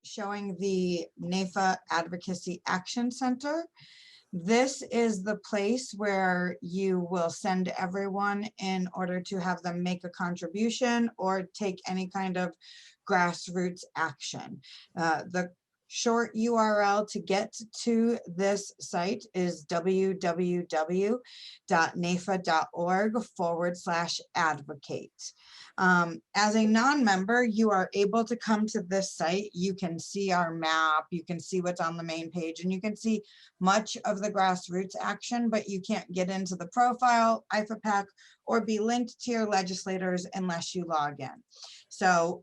showing the NAIFA Advocacy Action Center. This is the place where you will send everyone in order to have them make a contribution or take any kind of grassroots action. The short URL to get to this site is www.naifa.org/advocate. As a non-member, you are able to come to this site. You can see our map, you can see what's on the main page, and you can see much of the grassroots action, but you can't get into the profile, IFAPAC, or be linked to your legislators unless you log in. So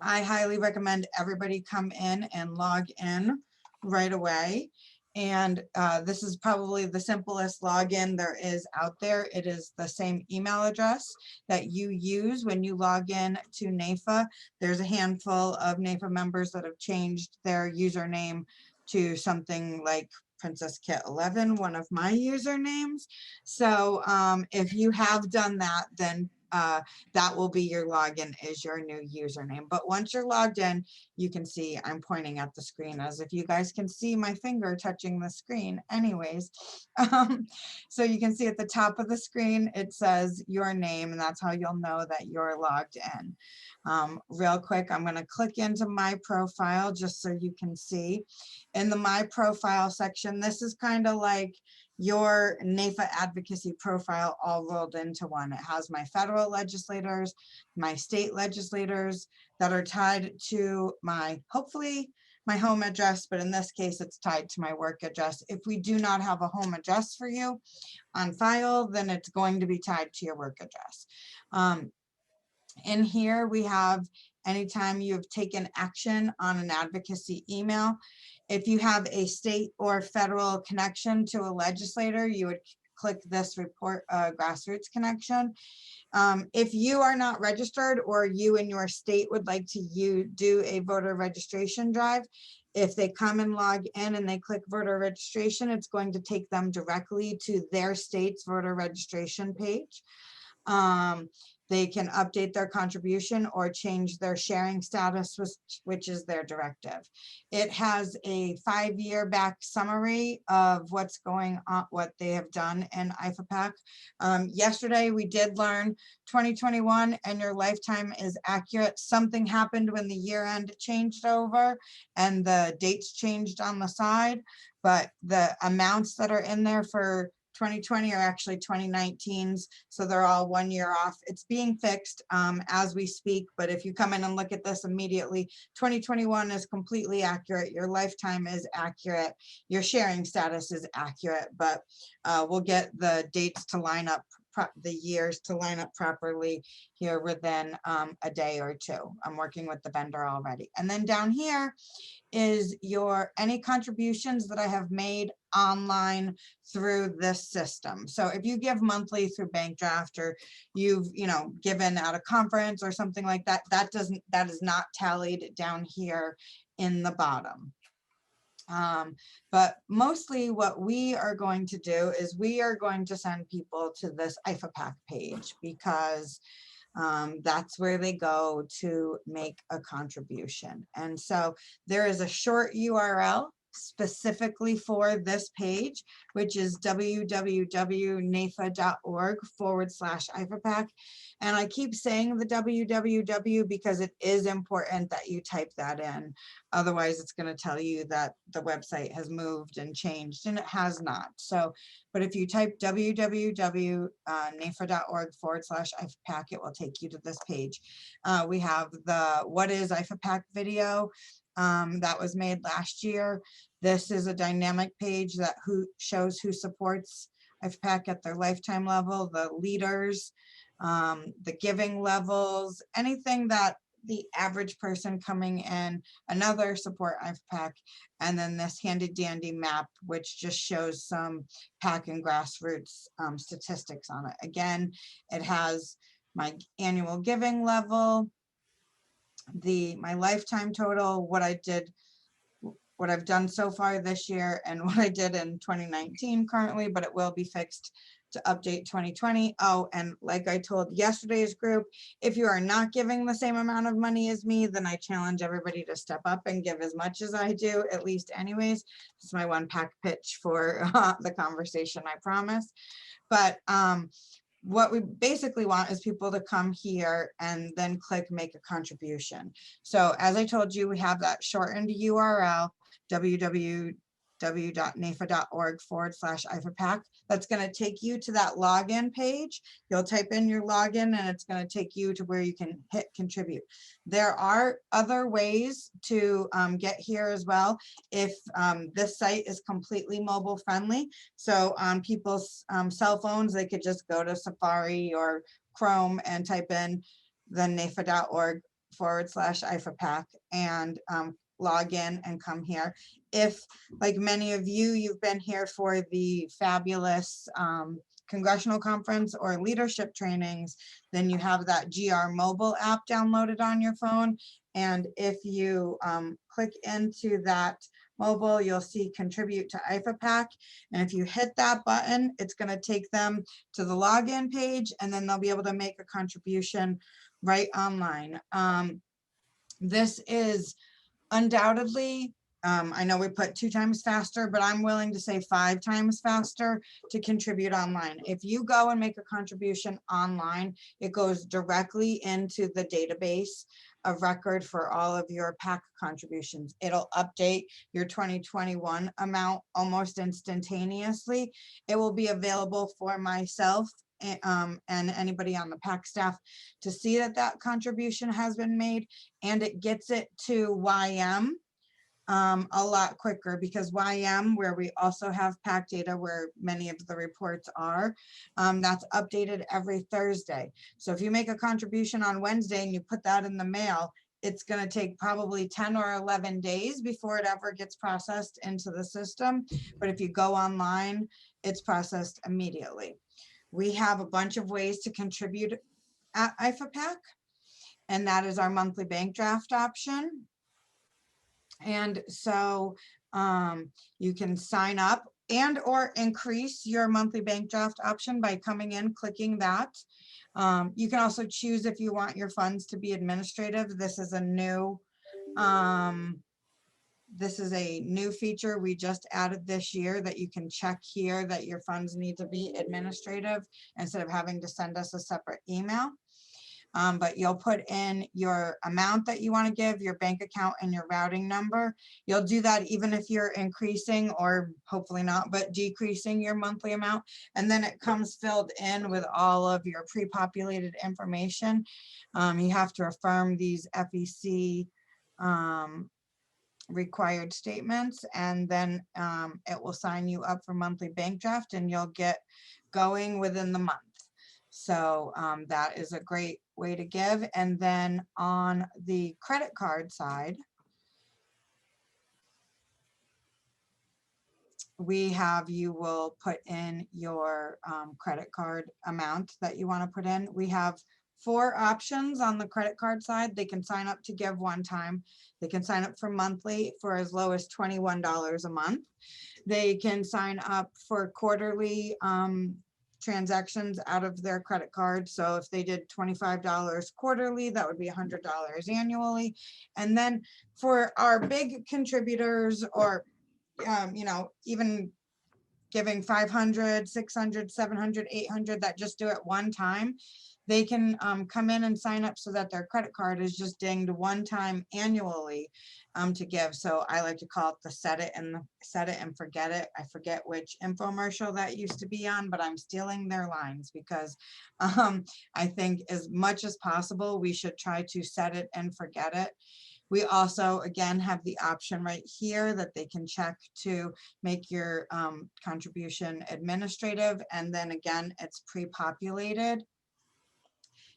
I highly recommend everybody come in and log in right away. And this is probably the simplest login there is out there. It is the same email address that you use when you log in to NAIFA. There's a handful of NAIFA members that have changed their username to something like Princess Kit 11, one of my usernames. So if you have done that, then that will be your login, is your new username. But once you're logged in, you can see I'm pointing at the screen as if you guys can see my finger touching the screen anyways. So you can see at the top of the screen, it says your name, and that's how you'll know that you're logged in. Real quick, I'm going to click into my profile just so you can see. In the my profile section, this is kind of like your NAIFA advocacy profile all rolled into one. It has my federal legislators, my state legislators that are tied to my, hopefully my home address, but in this case, it's tied to my work address. If we do not have a home address for you on file, then it's going to be tied to your work address. In here, we have anytime you've taken action on an advocacy email. If you have a state or federal connection to a legislator, you would click this report grassroots connection. If you are not registered or you and your state would like to do a voter registration drive, if they come and log in and they click voter registration, it's going to take them directly to their state's voter registration page. They can update their contribution or change their sharing status, which is their directive. It has a 5-year back summary of what's going on, what they have done in IFAPAC. Yesterday, we did learn 2021 and your lifetime is accurate. Something happened when the year end changed over and the dates changed on the side, but the amounts that are in there for 2020 are actually 2019's, so they're all 1 year off. It's being fixed as we speak, but if you come in and look at this immediately, 2021 is completely accurate, your lifetime is accurate, your sharing status is accurate, but we'll get the dates to line up, the years to line up properly here within a day or two. I'm working with the vendor already. And then down here is any contributions that I have made online through this system. So if you give monthly through bank draft, or you've given at a conference or something like that, that is not tallied down here in the bottom. But mostly what we are going to do is we are going to send people to this IFAPAC page, because that's where they go to make a contribution. And so there is a short URL specifically for this page, which is www.naifa.org/IFAPAC. And I keep saying the www because it is important that you type that in. Otherwise, it's going to tell you that the website has moved and changed, and it has not. So, but if you type www.naifa.org/IFAPAC, it will take you to this page. We have the What is IFAPAC video that was made last year. This is a dynamic page that shows who supports IFAPAC at their lifetime level, the leaders, the giving levels, anything that the average person coming in, another support IFAPAC, and then this handy dandy map, which just shows some PAC and grassroots statistics on it. Again, it has my annual giving level, my lifetime total, what I've done so far this year, and what I did in 2019 currently, but it will be fixed to update 2020. Oh, and like I told yesterday's group, if you are not giving the same amount of money as me, then I challenge everybody to step up and give as much as I do, at least anyways. It's my one pack pitch for the conversation, I promise. But what we basically want is people to come here and then click make a contribution. So as I told you, we have that shortened URL, www.nafa.org/IFAPAC. That's going to take you to that login page. You'll type in your login and it's going to take you to where you can hit contribute. There are other ways to get here as well if this site is completely mobile friendly. So on people's cell phones, they could just go to Safari or Chrome and type in the nafa.org/IFAPAC and log in and come here. If, like many of you, you've been here for the fabulous congressional conference or leadership trainings, then you have that GR mobile app downloaded on your phone. And if you click into that mobile, you'll see contribute to IFAPAC. And if you hit that button, it's going to take them to the login page, and then they'll be able to make a contribution right online. This is undoubtedly, I know we put 2 times faster, but I'm willing to say 5 times faster to contribute online. If you go and make a contribution online, it goes directly into the database of record for all of your PAC contributions. It'll update your 2021 amount almost instantaneously. It will be available for myself and anybody on the PAC staff to see that that contribution has been made, and it gets it to YM a lot quicker, because YM, where we also have PAC data where many of the reports are, that's updated every Thursday. So if you make a contribution on Wednesday and you put that in the mail, it's going to take probably 10 or 11 days before it ever gets processed into the system. But if you go online, it's processed immediately. We have a bunch of ways to contribute at IFAPAC, and that is our monthly bank draft option. And so you can sign up and or increase your monthly bank draft option by coming in, clicking that. You can also choose if you want your funds to be administrative. This is a new feature we just added this year, that you can check here that your funds need to be administrative instead of having to send us a separate email. But you'll put in your amount that you want to give, your bank account, and your routing number. You'll do that even if you're increasing, or hopefully not, but decreasing your monthly amount. And then it comes filled in with all of your pre-populated information. You have to affirm these FEC required statements, and then it will sign you up for monthly bank draft, and you'll get going within the month. So that is a great way to give. And then on the credit card side, we have, you will put in your credit card amount that you want to put in. We have 4 options on the credit card side. They can sign up to give one time. They can sign up for monthly for as low as $21 a month. They can sign up for quarterly transactions out of their credit card. So if they did $25 quarterly, that would be $100 annually. And then for our big contributors, or you know, even giving 500, 600, 700, 800 that just do it one time, they can come in and sign up so that their credit card is just dinged one time annually to give. So I like to call it the set it and forget it. I forget which infomercial that used to be on, but I'm stealing their lines, because I think as much as possible, we should try to set it and forget it. We also, again, have the option right here that they can check to make your contribution administrative. And then again, it's pre-populated.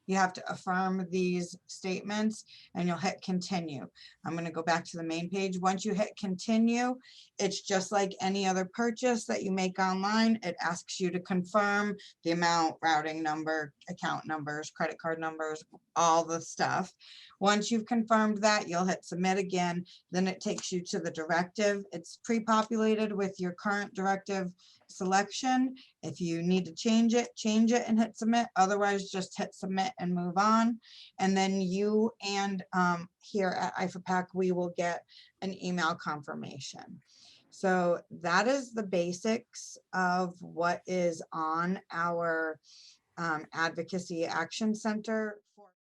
You have to affirm these statements and you'll hit continue. I'm going to go back to the main page. Once you hit continue, it's just like any other purchase that you make online. It asks you to confirm the amount, routing number, account numbers, credit card numbers, all the stuff. Once you've confirmed that, you'll hit submit again. Then it takes you to the directive. It's pre-populated with your current directive selection. If you need to change it and hit submit. Otherwise, just hit submit and move on. And then you and here at IFAPAC, we will get an email confirmation. So that is the basics of what is on our Advocacy Action Center